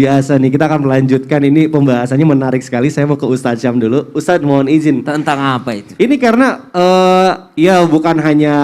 biasa nih, kita akan melanjutkan ini pembahasannya menarik sekali. Saya mau ke Ustadz Syam dulu. Ustadz mohon izin. Tentang apa itu? Ini karena ya bukan hanya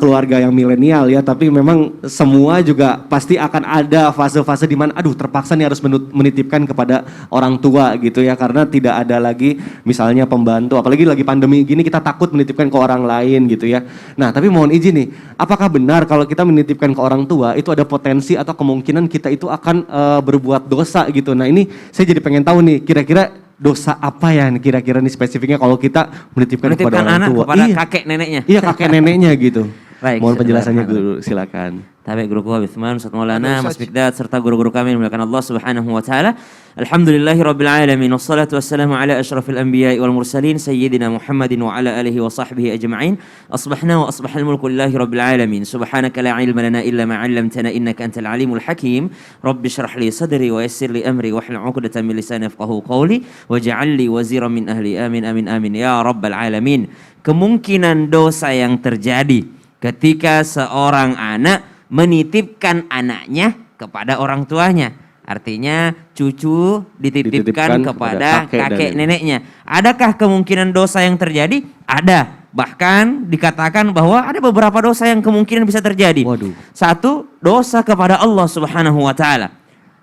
keluarga yang milenial ya, tapi memang semua juga pasti akan ada fase-fase di mana aduh terpaksa nih harus menitipkan kepada orang tua gitu ya, karena tidak ada lagi misalnya pembantu, apalagi lagi pandemi gini kita takut menitipkan ke orang lain gitu ya. Nah tapi mohon izin nih, apakah benar kalau kita menitipkan ke orang tua itu ada potensi atau kemungkinan kita itu akan berbuat dosa gitu. Nah ini saya jadi pengen tahu nih, kira-kira dosa apa ya kira-kira nih spesifiknya kalau kita menitipkan kepada orang anak tua? Kepada kakek neneknya. Iya kakek neneknya gitu. Baik, mohon penjelasannya dulu, silakan. Tabi guruku Habib Uthman, Ustaz Maulana, Mas Mikdad serta guru-guru kami yang dimuliakan Allah Subhanahu wa taala. Alhamdulillahirabbil alamin wassalatu wassalamu ala asyrafil anbiya'i wal mursalin sayyidina Muhammadin wa ala alihi wa sahbihi ajma'in. Asbahna wa asbahal mulku lillahi rabbil alamin. Subhanaka la ilma lana illa ma 'allamtana innaka antal alimul hakim. Rabbi shrah li sadri wa yassir li amri wahlul 'uqdatam min lisani yafqahu qawli waj'al li waziran min ahli. Amin amin amin ya rabbal alamin. Kemungkinan dosa yang terjadi ketika seorang anak menitipkan anaknya kepada orang tuanya. Artinya cucu dititipkan kepada kakek neneknya. Adakah kemungkinan dosa yang terjadi? Ada. Bahkan dikatakan bahwa ada beberapa dosa yang kemungkinan bisa terjadi. Waduh. Satu, dosa kepada Allah Subhanahu wa taala.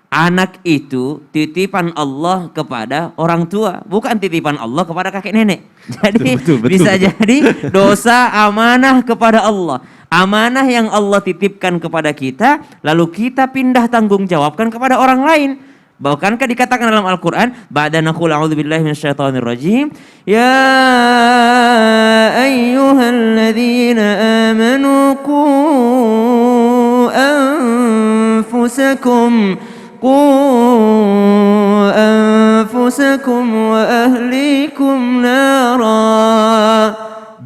Anak itu titipan Allah kepada orang tua, bukan titipan Allah kepada kakek nenek. Jadi betul. Jadi dosa amanah kepada Allah. Amanah yang Allah titipkan kepada kita, lalu kita pindah tanggung jawabkan kepada orang lain. Bahkankah dikatakan dalam Al-Quran, ba'da naqul a'udzubillahi minasyaitonir rajim, ya ayyuhalladzina amanu qu anfusakum wa ahlikum nara.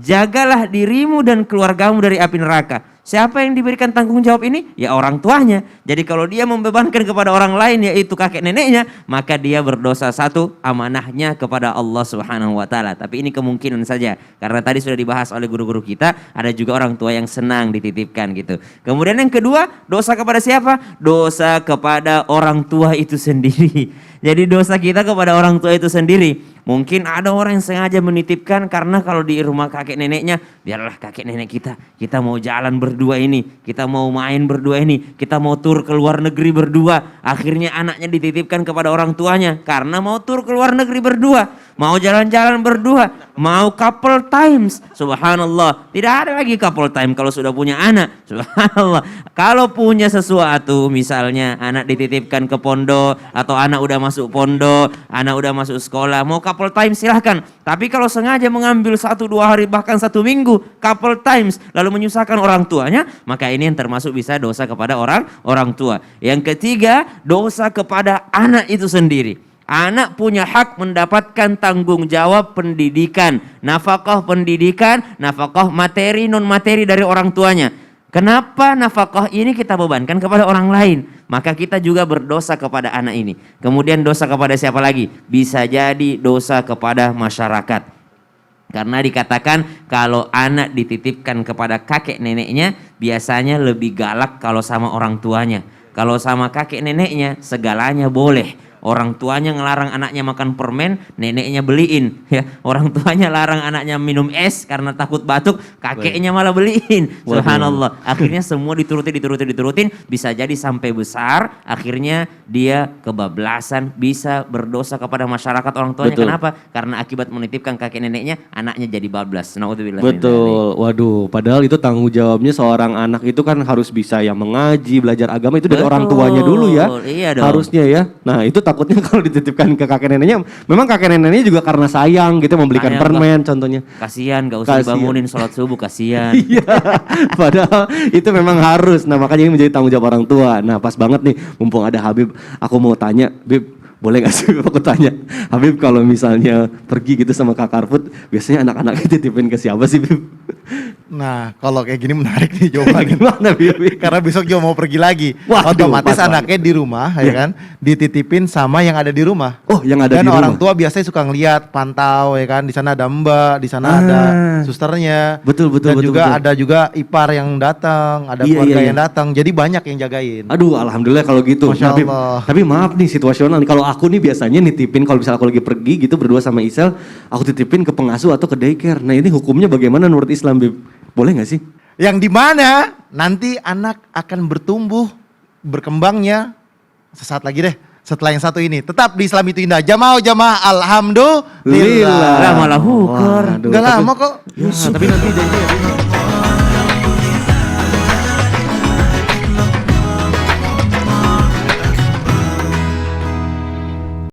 Jagalah dirimu dan keluargamu dari api neraka. Siapa yang diberikan tanggung jawab ini? Ya orang tuanya. Jadi kalau dia membebankan kepada orang lain yaitu kakek neneknya, maka dia berdosa. Satu, amanahnya kepada Allah Subhanahu wa taala. Tapi ini kemungkinan saja. Karena tadi sudah dibahas oleh guru-guru kita, ada juga orang tua yang senang dititipkan gitu. Kemudian yang kedua, dosa kepada siapa? Dosa kepada orang tua itu sendiri. Jadi dosa kita kepada orang tua itu sendiri. Mungkin ada orang yang sengaja menitipkan karena kalau di rumah kakek neneknya, biarlah kakek nenek kita mau jalan berdua ini, kita mau main berdua ini, kita mau tur ke luar negeri berdua. Akhirnya anaknya dititipkan kepada orang tuanya karena mau tur ke luar negeri berdua, mau jalan-jalan berdua, mau couple times. Subhanallah, tidak ada lagi couple time kalau sudah punya anak. Subhanallah, kalau punya sesuatu misalnya anak dititipkan ke pondok atau anak udah masuk pondok, anak udah masuk sekolah, mau couple time silahkan. Tapi kalau sengaja mengambil 1-2 hari bahkan 1 minggu couple times lalu menyusahkan orang tuanya, maka ini yang termasuk bisa dosa kepada orang tua. Yang ketiga, dosa kepada anak itu sendiri. Anak punya hak mendapatkan tanggung jawab pendidikan, nafkah pendidikan, nafkah materi non materi dari orang tuanya. Kenapa nafkah ini kita bebankan kepada orang lain? Maka kita juga berdosa kepada anak ini. Kemudian dosa kepada siapa lagi? Bisa jadi dosa kepada masyarakat. Karena dikatakan kalau anak dititipkan kepada kakek neneknya, biasanya lebih galak kalau sama orang tuanya. Kalau sama kakek neneknya, segalanya boleh. Orang tuanya ngelarang anaknya makan permen, neneknya beliin. Ya, orang tuanya larang anaknya minum es karena takut batuk, kakeknya malah beliin. Subhanallah. Akhirnya semua diturutin, bisa jadi sampai besar. Akhirnya dia kebablasan, bisa berdosa kepada masyarakat orang tuanya. Betul. Kenapa? Karena akibat menitipkan kakek neneknya, anaknya jadi bablas. Naudzubillah. Betul. Waduh, padahal itu tanggung jawabnya seorang anak itu kan harus bisa yang mengaji, belajar agama itu dari orang tuanya dulu ya. Iya dong. Harusnya ya. Nah, itu takutnya kalau dititipkan ke kakek neneknya, memang kakek neneknya juga karena sayang gitu membelikan permen contohnya. Kasihan, gak usah dibangunin sholat subuh, kasihan. Iya, padahal itu memang harus. Nah makanya ini menjadi tanggung jawab orang tua. Nah pas banget nih, mumpung ada Habib, aku mau tanya, Bib, boleh gak sih aku tanya, Habib kalau misalnya pergi gitu sama Kak Karput, biasanya anak-anaknya titipin ke siapa sih Bib? Nah, kalau kayak gini menarik nih jawabannya. Gimana, Bibi? Karena besok juga mau pergi lagi. Waduh, Otomatis pas anaknya di rumah ya kan, dititipin sama yang ada di rumah. Oh, yang ada Dan di orang rumah. tua biasanya suka ngeliat, pantau ya kan, di sana ada mbak, di sana ada susternya. Betul, betul, Dan betul, juga betul. ada juga ipar yang datang, ada Iya, keluarga iya, yang iya. datang. Jadi banyak yang jagain. Aduh, alhamdulillah kalau gitu. Masya Nah, Bib, Allah. tapi maaf nih situasional nih. Kalau aku nih biasanya nitipin kalau misalnya aku lagi pergi gitu berdua sama Isel, aku titipin ke pengasuh atau ke daycare. Nah, ini hukumnya bagaimana menurut Islam, Bib? Boleh nggak sih? Yang di mana nanti anak akan bertumbuh, berkembangnya sesaat lagi deh. Setelah yang satu ini, tetap di Islam itu indah. Jamaah, alhamdulillah. Lah malah hukur. Waduh, Nggak tapi- lama kok. Ya, tapi nanti janji ya, Bib.